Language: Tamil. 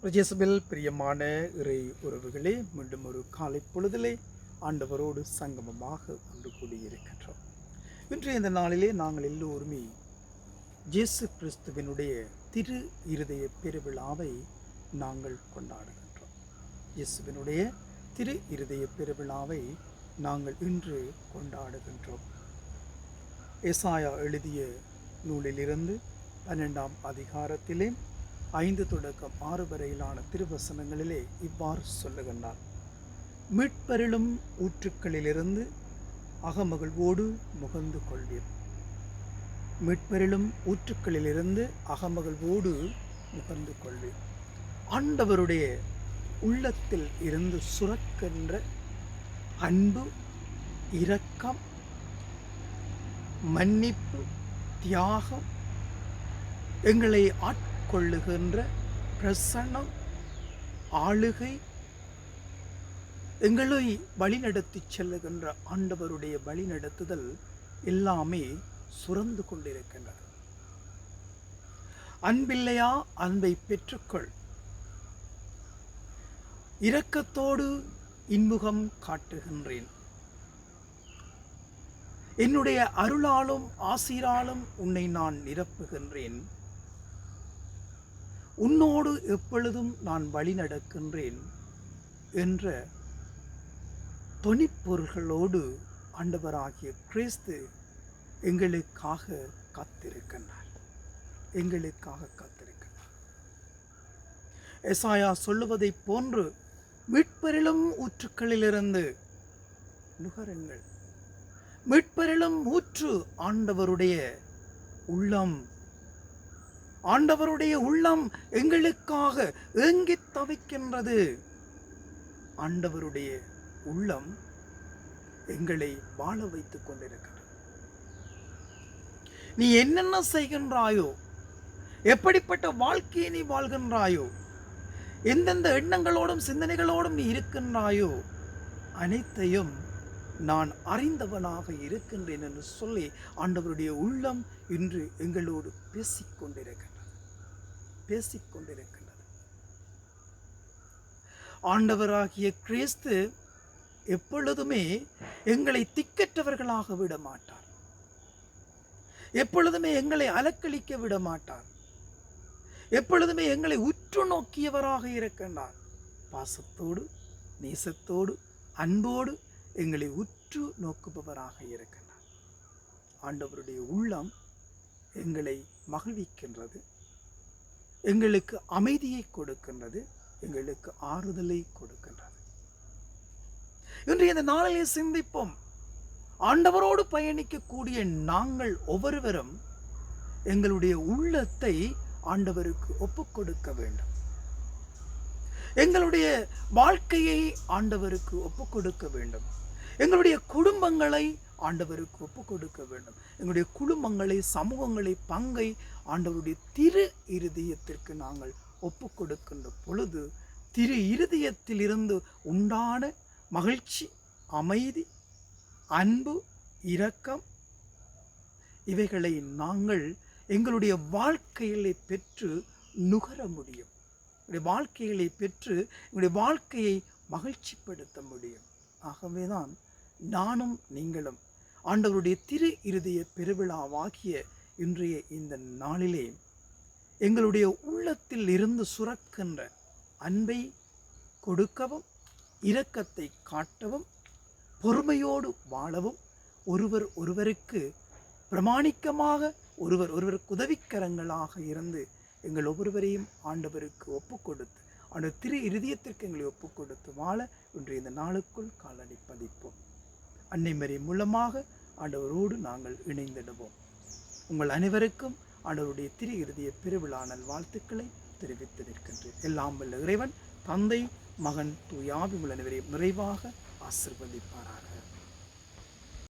பிரஜேசபில் பிரியமான இறை உறவுகளே, மீண்டும் ஒரு காலை பொழுதிலே ஆண்டவரோடு சங்கமமாக ஒன்று கூடியிருக்கின்றோம். இன்றைய இந்த நாளிலே நாங்கள் எல்லோருமே இயேசு கிறிஸ்துவினுடைய திரு இருதய பெருவிழாவை நாங்கள் கொண்டாடுகின்றோம். இயேசுவினுடைய திரு இருதய பெருவிழாவை நாங்கள் இன்று கொண்டாடுகின்றோம். ஏசாயா எழுதிய நூலிலிருந்து 12ஆம் அதிகாரத்திலே 5 தொடக்கம் 6 வரையிலான திருவசனங்களிலே இவ்வாறு சொல்லுகின்றார். மீட்பெருளும் ஊற்றுக்களிலிருந்து அகமகிழ்வோடு முகந்து கொள்வீர். மீட்பெருளும் ஊற்றுக்களிலிருந்து அகமகிழ்வோடு முகந்து கொள்வீர். ஆண்டவருடைய உள்ளத்தில் இருந்து சுரக்கின்ற அன்பு, இரக்கம், மன்னிப்பு, தியாகம், எங்களை கொள்ளுகின்ற பிரசன்னம், ஆளுகை, எங்களை வழிநடத்தி செல்லுகின்ற ஆண்டவருடைய வழிநடத்துதல் எல்லாமே சுரந்து கொண்டிருக்கின்றது. அன்பில்லையா? அன்பை பெற்றுக்கொள். இரக்கத்தோடு இன்முகம் காட்டுகின்றேன். என்னுடைய அருளாலும் ஆசீராலும் உன்னை நான் நிரப்புகின்றேன். உன்னோடு எப்பொழுதும் நான் வழி நடக்கின்றேன் என்ற தொனிப்பொருள்களோடு ஆண்டவராகிய கிறிஸ்து எங்களுக்காக காத்திருக்கின்றார். ஏசாயா சொல்லுவதை போன்று மீட்பெருளும் ஊற்றுக்களிலிருந்து நுகருங்கள். மீட்பெருளும் ஊற்று ஆண்டவருடைய உள்ளம். ஆண்டவருடைய உள்ளம் எங்களுக்காக ஏங்கி தவிக்கின்றது. ஆண்டவருடைய உள்ளம் எங்களை வாழ வைத்துக் கொண்டிருக்கிறது. நீ என்னென்ன செய்கின்றாயோ, எப்படிப்பட்ட வாழ்க்கையை நீ வாழ்கின்றாயோ, எந்தெந்த எண்ணங்களோடும் சிந்தனைகளோடும் நீ இருக்கின்றாயோ, அனைத்தையும் நான் அறிந்தவனாக இருக்கின்றேன் என்று சொல்லி ஆண்டவருடைய உள்ளம் இன்று எங்களோடு பேசிக்கொண்டிருக்கின்றது. ஆண்டவராகிய கிறிஸ்து எப்பொழுதுமே எங்களை திக்கற்றவர்களாக விட மாட்டார். எப்பொழுதுமே எங்களை அலக்களிக்க விட மாட்டார். எப்பொழுதுமே எங்களை உற்று நோக்கியவராக இருக்கின்றார். பாசத்தோடு, நேசத்தோடு, அன்போடு எங்களை உற்று நோக்குபவராக இருக்கின்றார். ஆண்டவருடைய உள்ளம் எங்களை மகிழ்விக்கின்றது, எங்களுக்கு அமைதியை கொடுக்கின்றது, எங்களுக்கு ஆறுதலை கொடுக்கின்றது. இன்று இந்த நாளிலே சிந்திப்போம். ஆண்டவரோடு பயணிக்கக்கூடிய நாங்கள் ஒவ்வொருவரும் எங்களுடைய உள்ளத்தை ஆண்டவருக்கு ஒப்புக் கொடுக்க வேண்டும். எங்களுடைய வாழ்க்கையை ஆண்டவருக்கு ஒப்புக் கொடுக்க வேண்டும். எங்களுடைய குடும்பங்களை ஆண்டவருக்கு ஒப்புக் கொடுக்க வேண்டும். எங்களுடைய குடும்பங்களை, சமூகங்களை, பங்கை ஆண்டவருடைய திரு இருதயத்திற்கு நாங்கள் ஒப்புக் கொடுக்கின்ற பொழுது திரு இருதயத்தில் இருந்து உண்டான மகிழ்ச்சி, அமைதி, அன்பு, இரக்கம் இவைகளை நாங்கள் எங்களுடைய வாழ்க்கையிலே பெற்று நுகர முடியும். எங்களுடைய வாழ்க்கைகளை பெற்று எங்களுடைய வாழ்க்கையை மகிழ்ச்சிப்படுத்த முடியும். ஆகவேதான் நானும் நீங்களும் ஆண்டவருடைய திரு இருதய பெருவிழாவாகிய இன்றைய இந்த நாளிலே எங்களுடைய உள்ளத்தில் இருந்து சுரக்கின்ற அன்பை கொடுக்கவும், இரக்கத்தை காட்டவும், பொறுமையோடு வாழவும், ஒருவர் ஒருவருக்கு பிரமாணிக்கமாக ஒருவருக்கு உதவிக்கரங்களாக இருந்து எங்கள் ஒவ்வொருவரையும் ஆண்டவருக்கு ஒப்புக் கொடுத்து, ஆண்டவர் திரு இருதயத்திற்கு எங்களை ஒப்புக் கொடுத்து வாழ இன்று இந்த நாளுக்குள் காலடி பதிப்போம். அன்னை மரி மூலமாக ஆண்டவரோடு நாங்கள் இணைந்திடுவோம். உங்கள் அனைவருக்கும் ஆண்டவருடைய திரு இருதய பெருவிழா நல் வாழ்த்துக்களை தெரிவித்து நிற்கின்றேன். எல்லாம் வல்ல இறைவன், தந்தை, மகன், தூய ஆவி உங்கள் அனைவரையும் நிறைவாக ஆசீர்வதிப்பாராக.